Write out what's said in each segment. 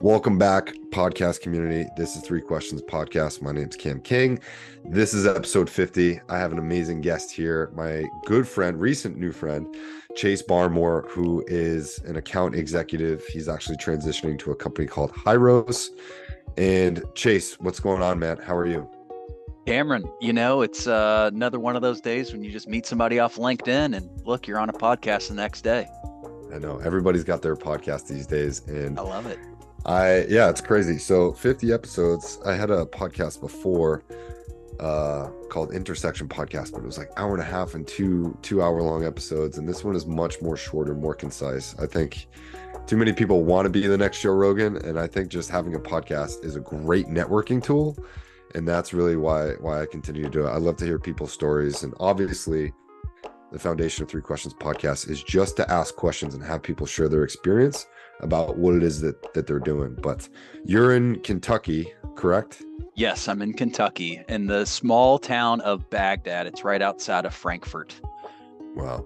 Welcome back, podcast community. This is Three Questions Podcast. My name's Cam King. This is episode 50. I have an amazing guest here, my good friend, recent new friend, Chase Barmore, who is an account executive. He's actually transitioning to a company called Hyros. And Chase, what's going on, man? How are you? Cameron, it's another one of those days when you just meet somebody off LinkedIn and look, you're on a podcast the next day. I know everybody's got their podcast these days, and I love it. yeah, it's crazy. So 50 episodes. I had a podcast before called Intersection Podcast, but it was like hour and a half and two-hour long episodes. And this one is much more shorter, more concise. I think too many people want to be the next Joe Rogan, and I think just having a podcast is a great networking tool. And that's really why I continue to do it. I love to hear people's stories. And obviously, the foundation of Three Questions Podcast is just to ask questions and have people share their experience about what it is that they're doing. But you're in Kentucky, correct? Yes, I'm in Kentucky in the small town of Baghdad. It's right outside of Frankfurt. Wow.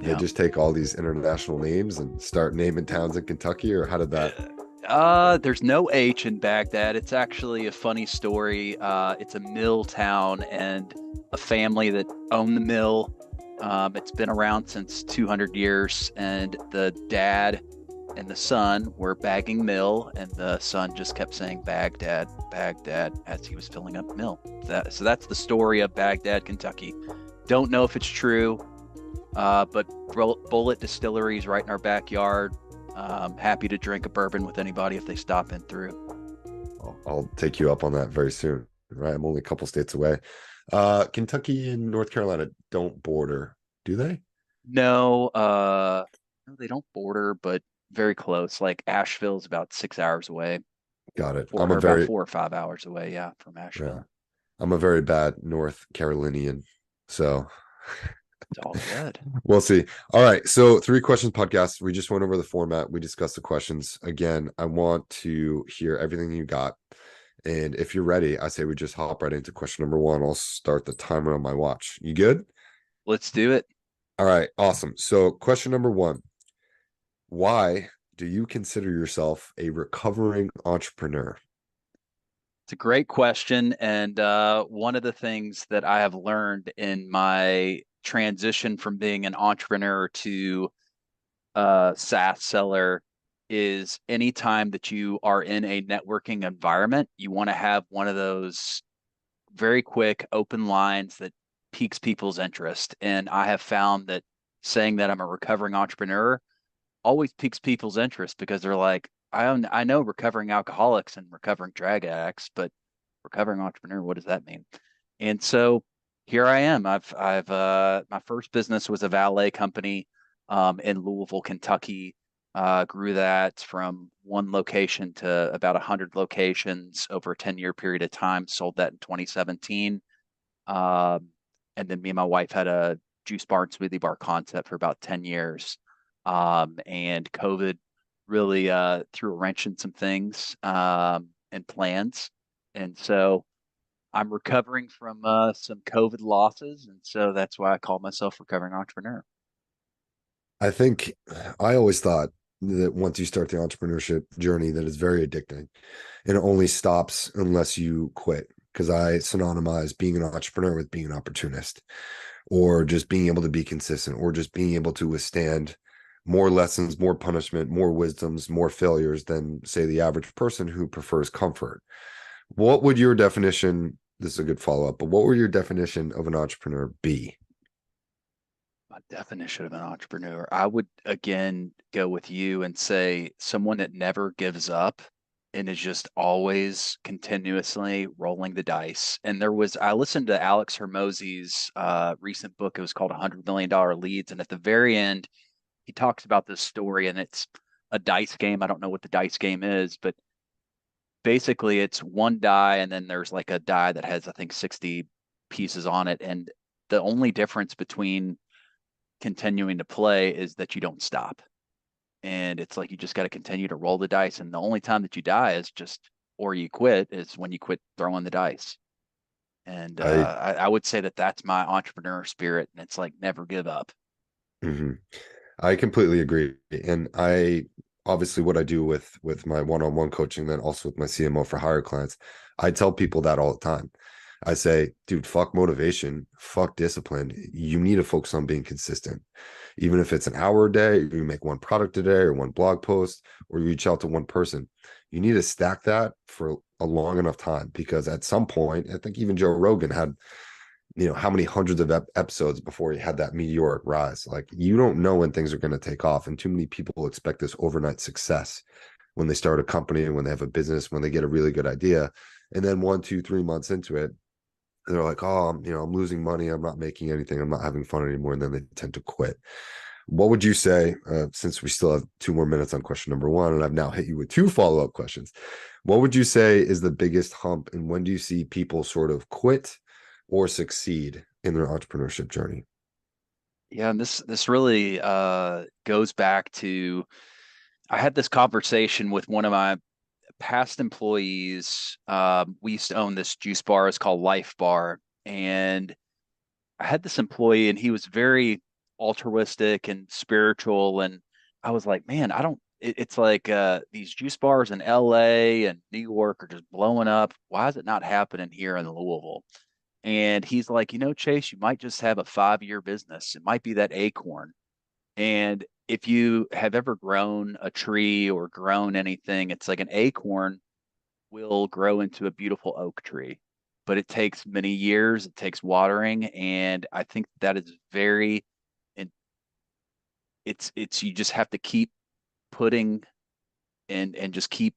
They Yeah. just take all these international names and start naming towns in Kentucky, or how did that? There's no H in Baghdad. It's actually a funny story. It's a mill town and a family that owned the mill. It's been around since 200 years, and the dad and the son were bagging mill, and the son just kept saying Baghdad, Baghdad as he was filling up mill. So that's the story of Baghdad, Kentucky. Don't know if it's true, but Bullet Distillery is right in our backyard. Happy to drink a bourbon with anybody if they stop in through. I'll take you up on that very soon. Right, I'm only a couple states away. Kentucky and North Carolina don't border, do they? No, they don't border, but very close. Like Asheville's about 6 hours away, Got it. or about 4 or 5 hours away. Yeah, from Yeah, Asheville. I'm a very bad North Carolinian, so It's all good. we'll see. All right. So, Three Questions Podcast. We just went over the format. We discussed the questions. Again, I want to hear everything you got. And if you're ready, I say we just hop right into question number one. I'll start the timer on my watch. You good? Let's do it. All right. Awesome. So, question number one: why do you consider yourself a recovering entrepreneur? It's a great question. And one of the things that I have learned in my transition from being an entrepreneur to a SaaS seller is anytime that you are in a networking environment, you want to have one of those very quick open lines that piques people's interest. And I have found that saying that I'm a recovering entrepreneur always piques people's interest because they're like, I know recovering alcoholics and recovering drug addicts, but recovering entrepreneur, what does that mean? And so here I am. I've my first business was a valet company in Louisville, Kentucky. Grew that from one location to about 100 locations over a 10-year period of time. Sold that in 2017. Um, and then me and my wife had a juice bar and smoothie bar concept for about 10 years. And COVID really threw a wrench in some things and plans. And so I'm recovering from some COVID losses. And so that's why I call myself recovering entrepreneur. I think I always thought that once you start the entrepreneurship journey, that it's very addicting and it only stops unless you quit. Because I synonymize being an entrepreneur with being an opportunist, or just being able to be consistent, or just being able to withstand more lessons, more punishment, more wisdoms, more failures than, say, the average person who prefers comfort. What would your definition? This is a good follow up, but what would your definition of an entrepreneur be? My definition of an entrepreneur, I would again go with you and say someone that never gives up and is just always continuously rolling the dice. And I listened to Alex Hermosi's recent book. It was called $100 Million Leads. And at the very end, he talks about this story, and it's a dice game. I don't know what the dice game is, but basically it's one die, and then there's like a die that has, I think, 60 pieces on it. And the only difference between continuing to play is that you don't stop. And it's like you just got to continue to roll the dice. And the only time that you die is just, or you quit, is when you quit throwing the dice. And I I would say that that's my entrepreneur spirit. And it's like never give up. mhm. I completely agree. And obviously what I do with my one-on-one coaching, then also with my CMO for hire clients, I tell people that all the time. I say, dude, fuck motivation, fuck discipline. You need to focus on being consistent. Even if it's an hour a day, you make one product a day or one blog post, or you reach out to one person. You need to stack that for a long enough time, because at some point, I think even Joe Rogan had, how many hundreds of episodes before he had that meteoric rise. Like, you don't know when things are going to take off, and too many people expect this overnight success when they start a company, when they have a business, when they get a really good idea, and then 1, 2, 3 months into it, they're like, oh, I'm losing money, I'm not making anything, I'm not having fun anymore, and then they tend to quit. What would you say, since we still have 2 more minutes on question number one, and I've now hit you with two follow-up questions, what would you say is the biggest hump, and when do you see people sort of quit or succeed in their entrepreneurship journey? Yeah, and this really goes back to, I had this conversation with one of my past employees. We used to own this juice bar. It's called Life Bar, and I had this employee, and he was very altruistic and spiritual. And I was like, man, I don't. It's like these juice bars in LA and New York are just blowing up. Why is it not happening here in Louisville? And he's like, Chase, you might just have a 5-year business. It might be that acorn. And if you have ever grown a tree or grown anything, it's like an acorn will grow into a beautiful oak tree, but it takes many years, it takes watering. And I think that is very, and it's, you just have to keep putting and just keep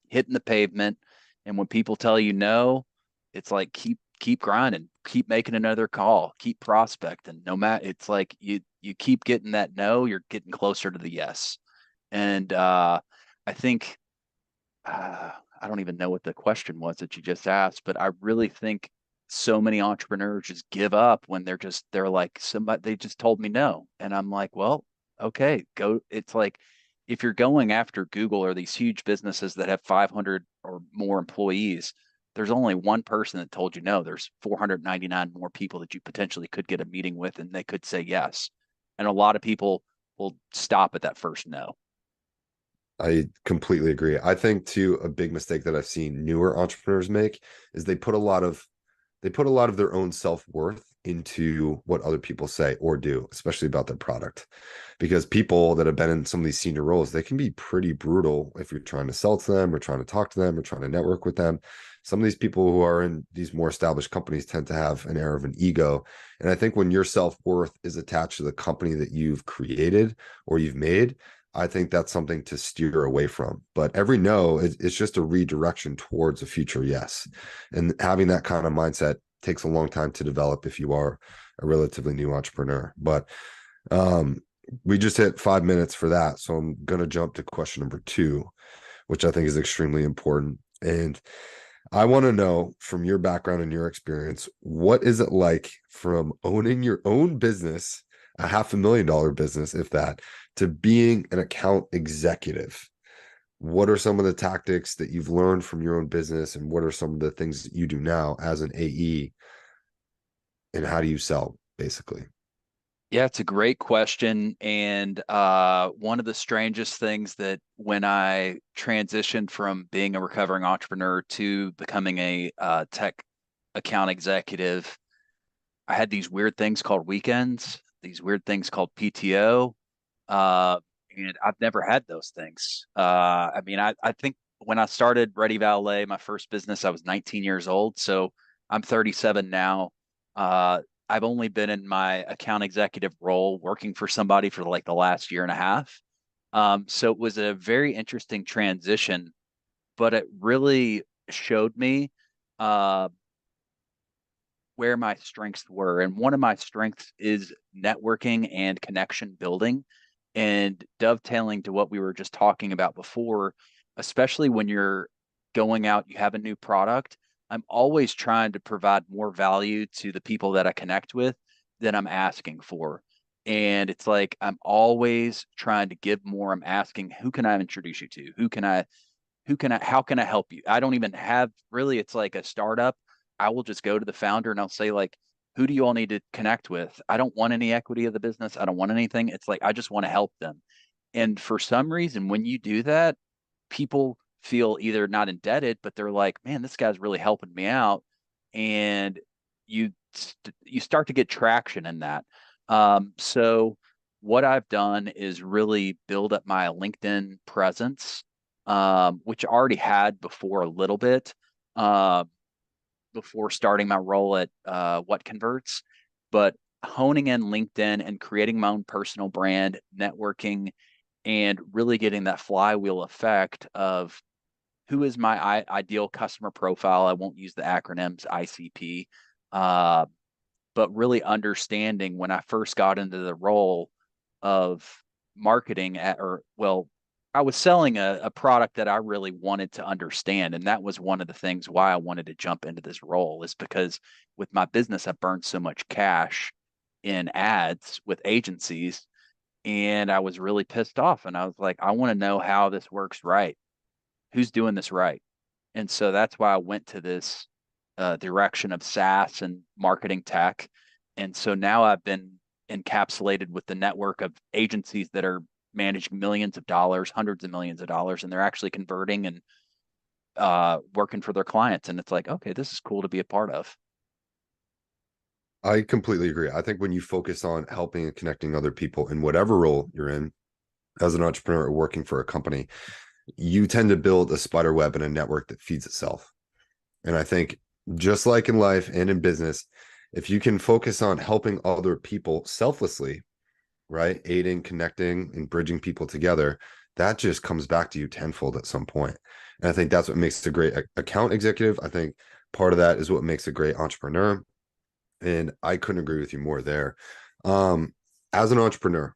hitting the pavement. And when people tell you no, it's like keep grinding, keep making another call, keep prospecting. No matter, it's like you keep getting that no, you're getting closer to the yes. And I think I don't even know what the question was that you just asked, but I really think so many entrepreneurs just give up when they're like, somebody, they just told me no. And I'm like, well, okay, go. It's like if you're going after Google or these huge businesses that have 500 or more employees, there's only one person that told you no. There's 499 more people that you potentially could get a meeting with, and they could say yes. And a lot of people will stop at that first no. I completely agree. I think too, a big mistake that I've seen newer entrepreneurs make is they put a lot of their own self-worth into what other people say or do, especially about their product. Because people that have been in some of these senior roles, they can be pretty brutal if you're trying to sell to them or trying to talk to them or trying to network with them. Some of these people who are in these more established companies tend to have an air of an ego. And I think when your self-worth is attached to the company that you've created or you've made, I think that's something to steer away from. But every no, it's just a redirection towards a future yes. And having that kind of mindset takes a long time to develop if you are a relatively new entrepreneur. But um, we just hit 5 minutes for that. So I'm going to jump to question number two, which I think is extremely important. And I want to know, from your background and your experience, what is it like from owning your own business, a $500,000 business, if that, to being an account executive? What are some of the tactics that you've learned from your own business, and what are some of the things that you do now as an AE, and how do you sell, basically? Yeah, it's a great question. And one of the strangest things that when I transitioned from being a recovering entrepreneur to becoming a tech account executive, I had these weird things called weekends, these weird things called PTO. Uh, and I've never had those things. I mean, I think when I started Ready Valet, my first business, I was 19 years old. So I'm 37 now. Uh, I've only been in my account executive role working for somebody for like the last year and a half. So it was a very interesting transition, but it really showed me uh, where my strengths were. And one of my strengths is networking and connection building, and dovetailing to what we were just talking about before, especially when you're going out, you have a new product. I'm always trying to provide more value to the people that I connect with than I'm asking for. And it's like I'm always trying to give more. I'm asking, who can I introduce you to? How can I help you? I don't even have really, it's like a startup. I will just go to the founder and I'll say, like, who do you all need to connect with? I don't want any equity of the business. I don't want anything. It's like, I just want to help them. And for some reason, when you do that, people feel either not indebted, but they're like, man, this guy's really helping me out. And you start to get traction in that. So what I've done is really build up my LinkedIn presence, which I already had before a little bit, uh, before starting my role at What Converts, but honing in LinkedIn and creating my own personal brand, networking, and really getting that flywheel effect of who is my ideal customer profile. I won't use the acronyms ICP, uh, but really understanding when I first got into the role of marketing or well, I was selling a product that I really wanted to understand. And that was one of the things why I wanted to jump into this role is because with my business, I burned so much cash in ads with agencies and I was really pissed off. And I was like, I want to know how this works right. Who's doing this right? And so that's why I went to this direction of SaaS and marketing tech. And so now I've been encapsulated with the network of agencies that are managing millions of dollars, hundreds of millions of dollars, and they're actually converting and working for their clients. And it's like, okay, this is cool to be a part of. I completely agree. I think when you focus on helping and connecting other people in whatever role you're in, as an entrepreneur or working for a company, you tend to build a spider web and a network that feeds itself. And I think just like in life and in business, if you can focus on helping other people selflessly, right, aiding, connecting, and bridging people together, that just comes back to you tenfold at some point. And I think that's what makes a great account executive. I think part of that is what makes a great entrepreneur. And I couldn't agree with you more there. Um, as an entrepreneur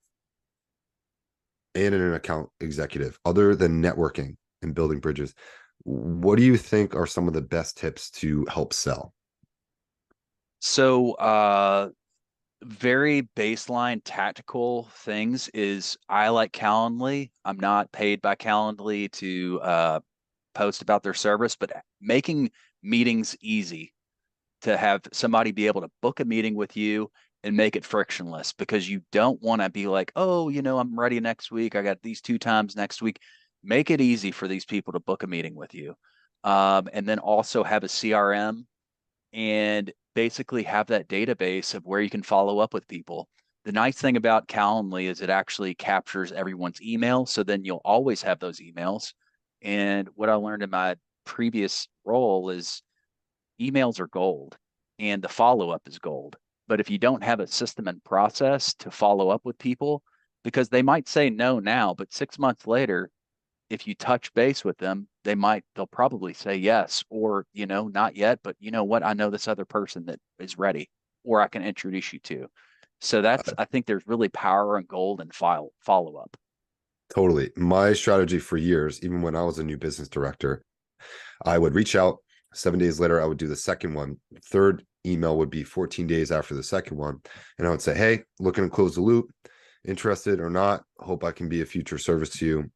and an account executive, other than networking and building bridges, what do you think are some of the best tips to help sell? So, very baseline tactical things is I like Calendly. I'm not paid by Calendly to post about their service, but making meetings easy to have somebody be able to book a meeting with you and make it frictionless because you don't want to be like, oh, I'm ready next week. I got these two times next week. Make it easy for these people to book a meeting with you. And then also have a CRM and basically have that database of where you can follow up with people. The nice thing about Calendly is it actually captures everyone's email. So then you'll always have those emails. And what I learned in my previous role is emails are gold and the follow up is gold. But if you don't have a system and process to follow up with people, because they might say no now, but 6 months later, if you touch base with them, they'll probably say yes, or, not yet, but you know what? I know this other person that is ready, or I can introduce you to. So I think there's really power in gold and follow up. Totally. My strategy for years, even when I was a new business director, I would reach out 7 days later. I would do the second one. Third email would be 14 days after the second one. And I would say, hey, looking to close the loop, interested or not, hope I can be a future service to you.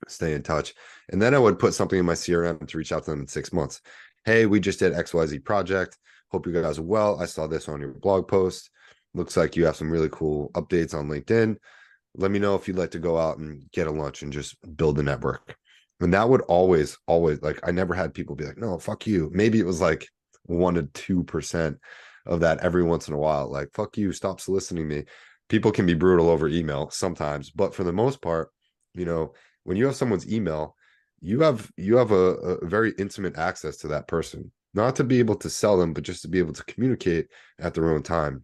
Stay in touch. And then I would put something in my CRM to reach out to them in 6 months. Hey, we just did XYZ project. Hope you guys are well. I saw this on your blog post. Looks like you have some really cool updates on LinkedIn. Let me know if you'd like to go out and get a lunch and just build a network. And that would always like, I never had people be like, no, fuck you. Maybe it was like 1 to 2% of that every once in a while. Like, fuck you, stop soliciting me. People can be brutal over email sometimes, but for the most part, you know, when you have someone's email, you have a very intimate access to that person, not to be able to sell them, but just to be able to communicate at their own time.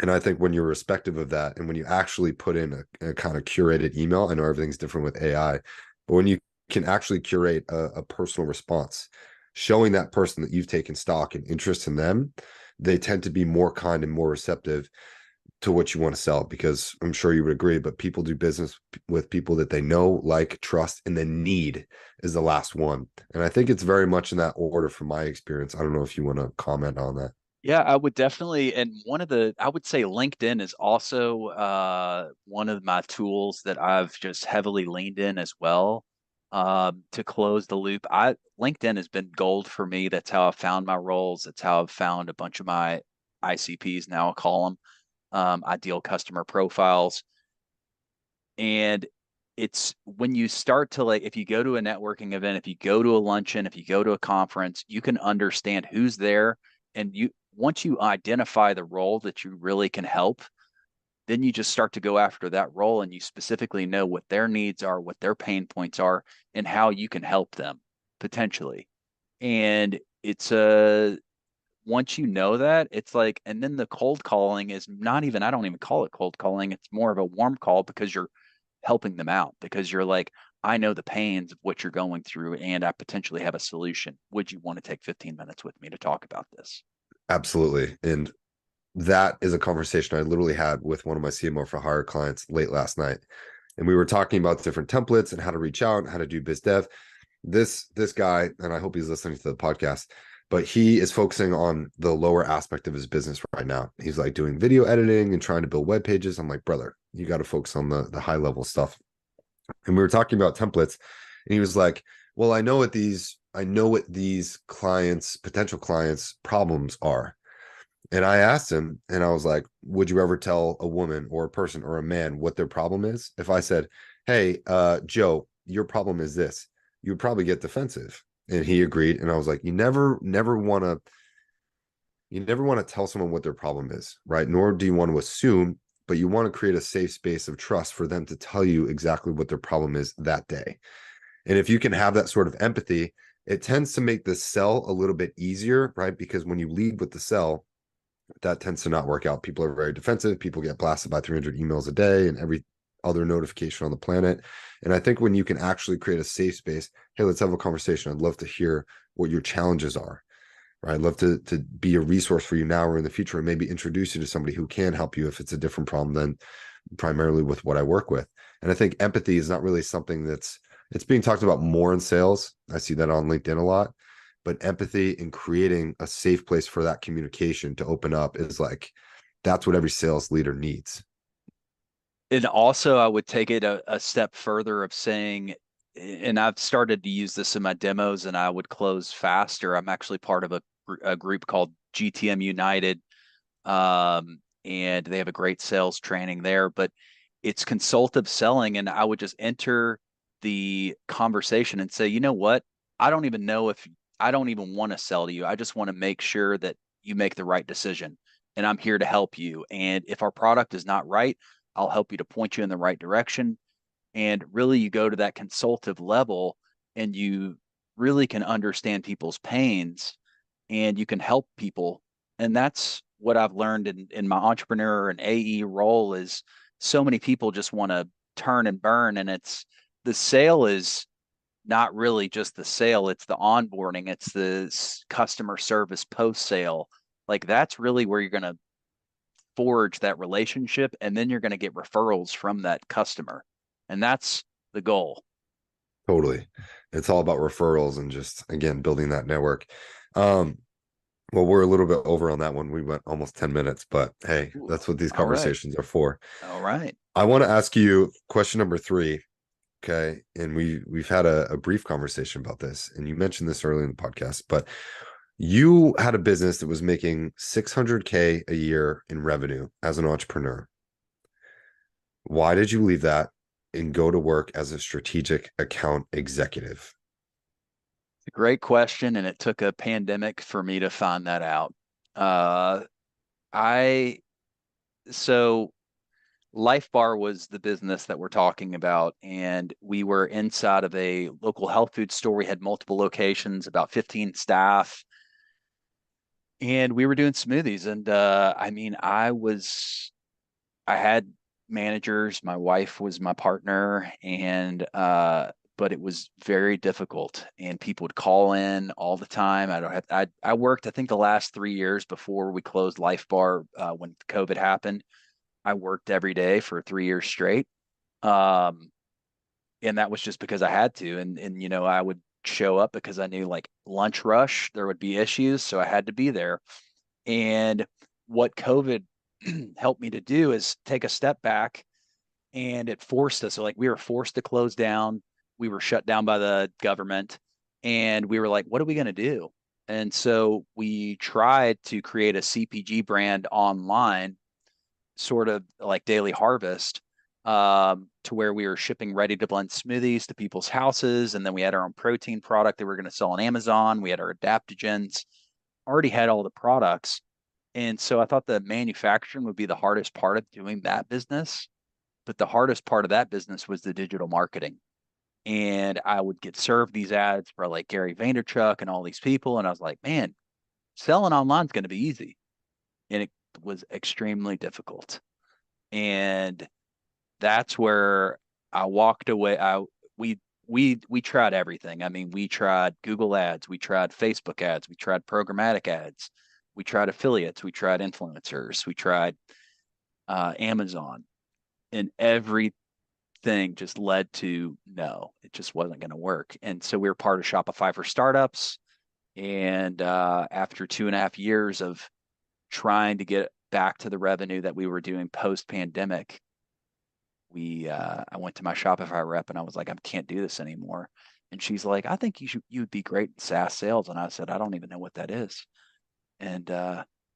And I think when you're respective of that, and when you actually put in a kind of curated email, I know everything's different with AI, but when you can actually curate a personal response, showing that person that you've taken stock and interest in them, they tend to be more kind and more receptive to what you want to sell, because I'm sure you would agree, but people do business with people that they know, like, trust, and then need is the last one. And I think it's very much in that order from my experience. I don't know if you want to comment on that. Yeah, I would definitely, and I would say LinkedIn is also one of my tools that I've just heavily leaned in as well to close the loop. LinkedIn has been gold for me. That's how I've found my roles. That's how I've found a bunch of my ICPs, now I call them ideal customer profiles. And it's when you start to like, if you go to a networking event, if you go to a luncheon, if you go to a conference, you can understand who's there. And once you identify the role that you really can help, then you just start to go after that role and you specifically know what their needs are, what their pain points are, and how you can help them potentially. And it's a, once you know that, it's like, and then the cold calling is not even, I don't even call it cold calling. It's more of a warm call because you're helping them out, because you're like, I know the pains of what you're going through and I potentially have a solution. Would you want to take 15 minutes with me to talk about this? Absolutely. And that is a conversation I literally had with one of my CMO for hire clients late last night. And we were talking about different templates and how to reach out and how to do biz dev. This guy, and I hope he's listening to the podcast, but he is focusing on the lower aspect of his business right now. He's like doing video editing and trying to build web pages. I'm like, brother, you got to focus on the high level stuff. And we were talking about templates, and he was like, well, I know what these clients, potential clients problems are. And I asked him, and I was like, would you ever tell a woman or a person or a man what their problem is? If I said, hey, Joe, your problem is this, you would probably get defensive. And he agreed. And I was like, you never want to tell someone what their problem is, right? Nor do you want to assume, but you want to create a safe space of trust for them to tell you exactly what their problem is that day. And if you can have that sort of empathy, it tends to make the sell a little bit easier, right? Because when you lead with the sell, that tends to not work out. People are very defensive. People get blasted by 300 emails a day and every other notification on the planet. And I think when you can actually create a safe space, hey, let's have a conversation. I'd love to hear what your challenges are. Right? I'd love to be a resource for you now or in the future, and maybe introduce you to somebody who can help you if it's a different problem than primarily with what I work with. And I think empathy is not really something it's being talked about more in sales. I see that on LinkedIn a lot, but empathy and creating a safe place for that communication to open up is like, that's what every sales leader needs. And also, I would take it a step further of saying, and I've started to use this in my demos and I would close faster. I'm actually part of a group called GTM United. And they have a great sales training there, but it's consultative selling. And I would just enter the conversation and say, you know what? I don't even know if I don't even want to sell to you. I just want to make sure that you make the right decision. And I'm here to help you. And if our product is not right, I'll help you to point you in the right direction. And really, you go to that consultative level and you really can understand people's pains and you can help people. And that's what I've learned in my entrepreneur and AE role is so many people just want to turn and burn. And it's the sale is not really just the sale, it's the onboarding, it's the customer service post sale. Like that's really where you're going to forge that relationship. And then you're going to get referrals from that customer. And that's the goal. Totally. It's all about referrals and just, again, building that network. Um, well, we're a little bit over on that one. We went almost 10 minutes, but hey, Ooh, that's what these all right. conversations are for. All right. I want to ask you question number 3. Okay. And we've had a brief conversation about this, and you mentioned this early in the podcast, but you had a business that was making 600K a year in revenue as an entrepreneur. Why did you leave that and go to work as a strategic account executive? Great question. And it took a pandemic for me to find that out. Uh, I, so Life Bar was the business that we're talking about. And we were inside of a local health food store. We had multiple locations, about 15 staff, and we were doing smoothies. And I mean, I had managers. My wife was my partner, and but it was very difficult. And people would call in all the time. I don't have. I worked. I think the last 3 years before we closed Life Bar, when COVID happened, I worked every day for 3 years straight. Um, and that was just because I had to. And I would show up because I knew like lunch rush there would be issues, so I had to be there. And what COVID helped me to do is take a step back, and it forced us. So like we were forced to close down. We were shut down by the government, and we were like, what are we going to do? And so we tried to create a CPG brand online, sort of like Daily Harvest. to where we were shipping ready to blend smoothies to people's houses. And then we had our own protein product that we were going to sell on Amazon. We had our adaptogens, already had all the products. And so I thought the manufacturing would be the hardest part of doing that business. But the hardest part of that business was the digital marketing. And I would get served these ads for like Gary Vaynerchuk and all these people. And I was like, man, selling online is going to be easy. And it was extremely difficult. And that's where I walked away. We tried everything. I mean, we tried Google ads, we tried Facebook ads, we tried programmatic ads, we tried affiliates, we tried influencers, we tried Amazon, and everything just led to no, it just wasn't going to work. And so we were part of Shopify for Startups. And after 2.5 years of trying to get back to the revenue that we were doing post pandemic, I went to my Shopify rep and I was like, I can't do this anymore. And she's like, I think you'd be great in SaaS sales. And I said, I don't even know what that is. And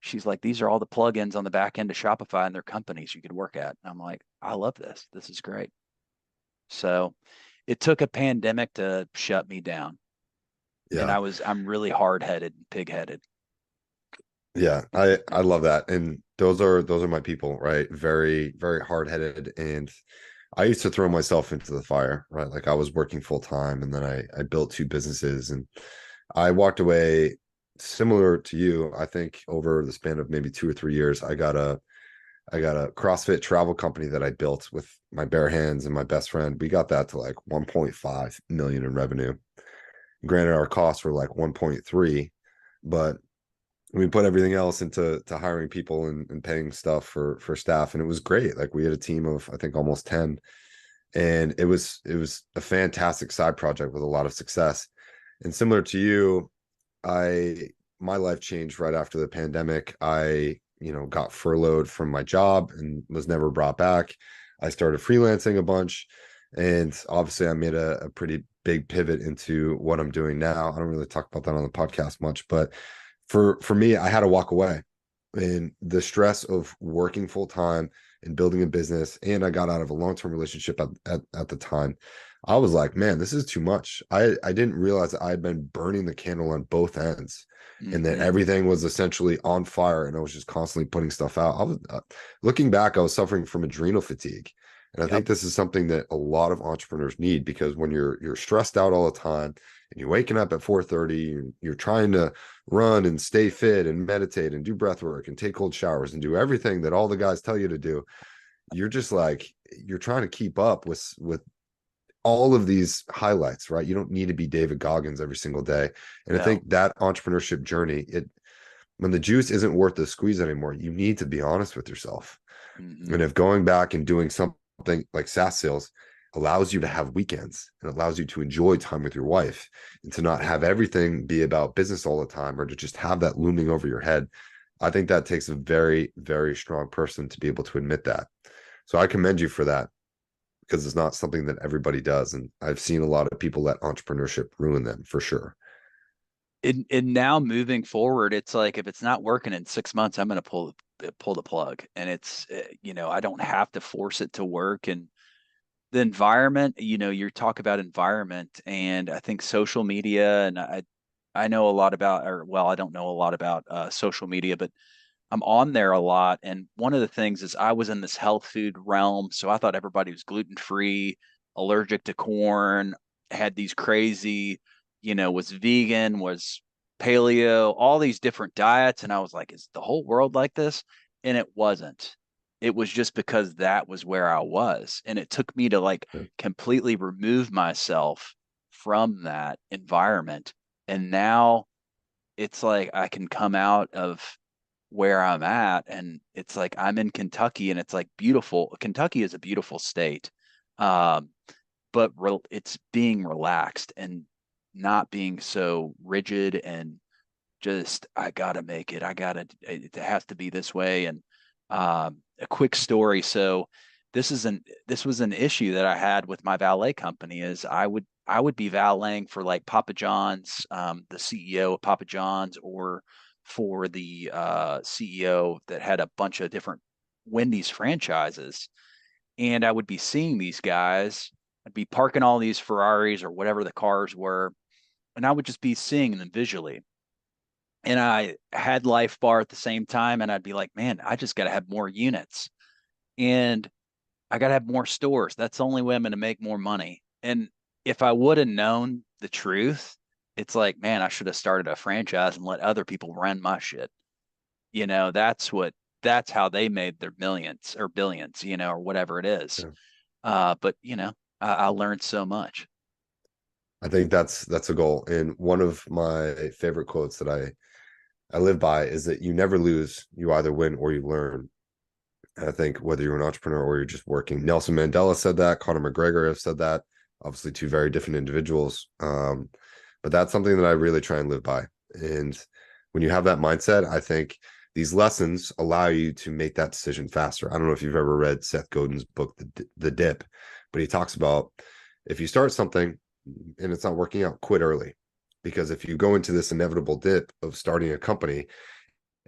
she's like, these are all the plugins on the back end of Shopify and their companies you could work at. And I'm like, I love this. This is great. So it took a pandemic to shut me down. And Yeah. I'm really hard headed and pig headed. Yeah, I love that. And those are my people, right? Very, very hard-headed. And I used to throw myself into the fire, right? Like I was working full time and then I built two businesses and I walked away similar to you. I think over the span of maybe 2 or 3 years, I got a CrossFit travel company that I built with my bare hands and my best friend. We got that to like 1.5 million in revenue. Granted, our costs were like 1.3, but we put everything else into hiring people and paying stuff for staff, and it was great. Like we had a team of I think almost 10, and it was a fantastic side project with a lot of success. And similar to you, I my life changed right after the pandemic. I got furloughed from my job and was never brought back. I started freelancing a bunch, and obviously I made a pretty big pivot into what I'm doing now. I don't really talk about that on the podcast much, but for me, I had to walk away. And the stress of working full time and building a business, and I got out of a long-term relationship at the time. I was like, man, this is too much. I didn't realize that I had been burning the candle on both ends, and that Mm-hmm. everything was essentially on fire, and I was just constantly putting stuff out. I was looking back, I was suffering from adrenal fatigue, and I Yep. think this is something that a lot of entrepreneurs need, because when you're stressed out all the time and you're waking up at 4:30, you're trying to run and stay fit and meditate and do breath work and take cold showers and do everything that all the guys tell you to do. You're just like, you're trying to keep up with all of these highlights, right? You don't need to be David Goggins every single day. And I No. think that entrepreneurship journey, when the juice isn't worth the squeeze anymore, you need to be honest with yourself. Mm-hmm. And if going back and doing something like SaaS sales allows you to have weekends and allows you to enjoy time with your wife and to not have everything be about business all the time, or to just have that looming over your head, I think that takes a very, very strong person to be able to admit that. So I commend you for that, because it's not something that everybody does. And I've seen a lot of people let entrepreneurship ruin them for sure. And now moving forward, it's like if it's not working in 6 months, I'm going to pull the plug. And it's I don't have to force it to work. And the environment, you talk about environment, and I think social media, and I know a lot about, or well, I don't know a lot about social media, but I'm on there a lot. And one of the things is I was in this health food realm, so I thought everybody was gluten free, allergic to corn, had these crazy, was vegan, was paleo, all these different diets. And I was like, is the whole world like this? And it wasn't. It was just because that was where I was. And it took me to like completely remove myself from that environment. And now it's like I can come out of where I'm at, and it's like I'm in Kentucky, and it's like beautiful. Kentucky is a beautiful state, um, but it's being relaxed and not being so rigid and just I gotta make it. It has to be this way. And a quick story. So this was an issue that I had with my valet company. Is I would be valeting for like Papa John's, the CEO of Papa John's, or for the CEO that had a bunch of different Wendy's franchises. And I would be seeing these guys. I'd be parking all these Ferraris or whatever the cars were, and I would just be seeing them visually. And I had Life Bar at the same time, and I'd be like, man, I just got to have more units, and I got to have more stores. That's the only way I'm going to make more money. And if I would have known the truth, it's like, man, I should have started a franchise and let other people run my shit. That's how they made their millions or billions, or whatever it is. Yeah. But I learned so much. I think that's a goal. And one of my favorite quotes that I live by is that you never lose, you either win or you learn. And I think whether you're an entrepreneur or you're just working, Nelson Mandela said that, Conor McGregor have said that, obviously two very different individuals. But that's something that I really try and live by. And when you have that mindset, I think these lessons allow you to make that decision faster. I don't know if you've ever read Seth Godin's book, The Dip, but he talks about if you start something and it's not working out, quit early. Because if you go into this inevitable dip of starting a company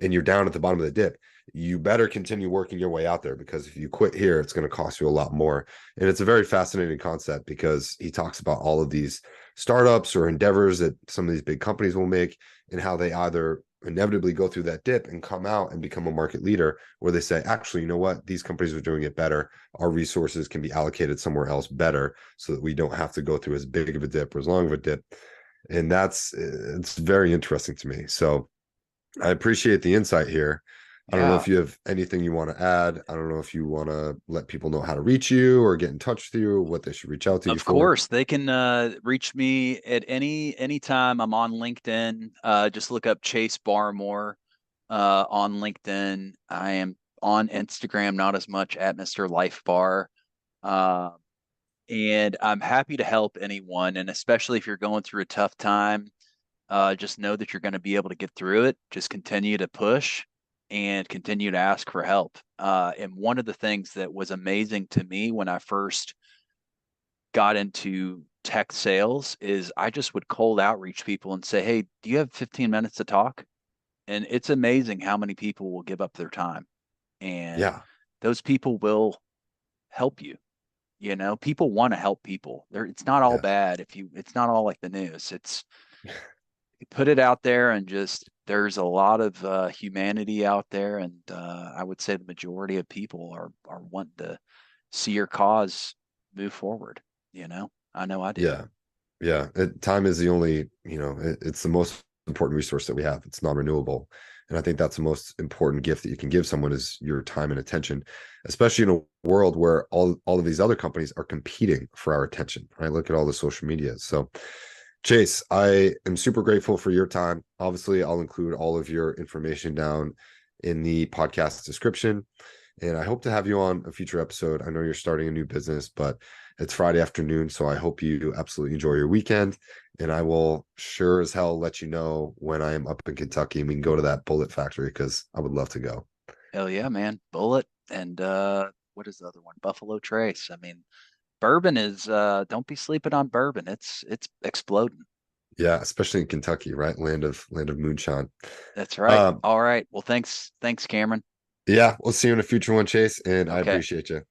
and you're down at the bottom of the dip, you better continue working your way out there, because if you quit here, it's going to cost you a lot more. And it's a very fascinating concept because he talks about all of these startups or endeavors that some of these big companies will make, and how they either inevitably go through that dip and come out and become a market leader, or they say, actually, you know what, these companies are doing it better, our resources can be allocated somewhere else better, so that we don't have to go through as big of a dip or as long of a dip. And it's very interesting to me. So I appreciate the insight here. I don't know Yeah, if you have anything you want to add. I don't know if you want to let people know how to reach you or get in touch with you, what they should reach out to you of for. course. They can reach me at any time. I'm on LinkedIn. Just look up Chase Barmore on LinkedIn. I am on Instagram, not as much at Mr. Life Bar. Uh, and I'm happy to help anyone. And especially if you're going through a tough time, just know that you're going to be able to get through it. Just continue to push and continue to ask for help. And one of the things that was amazing to me when I first got into tech sales is I just would cold outreach people and say, hey, do you have 15 minutes to talk? And it's amazing how many people will give up their time. And Yeah. those people will help you. People want to help people. It's not all Yes. bad it's not all like the news. It's you put it out there, and just there's a lot of humanity out there, and I would say the majority of people are wanting to see your cause move forward. I know I do. Yeah. Yeah. Time is the only, it's the most important resource that we have. It's non-renewable. And I think that's the most important gift that you can give someone is your time and attention, especially in a world where all of these other companies are competing for our attention. Right? Look at all the social media. So Chase, I am super grateful for your time. Obviously, I'll include all of your information down in the podcast description. And I hope to have you on a future episode. I know you're starting a new business, but it's Friday afternoon. So I hope you absolutely enjoy your weekend. And I will sure as hell let you know when I am up in Kentucky and we can go to that bullet factory, because I would love to go. Hell yeah, man. Bullet and what is the other one? Buffalo Trace. I mean, bourbon is don't be sleeping on bourbon. It's exploding. Yeah, especially in Kentucky, right? Land of moonshine. That's right. Um, All right. Well, thanks, Cameron. yeah, we'll see you in a future one, Chase. And I Okay. appreciate you.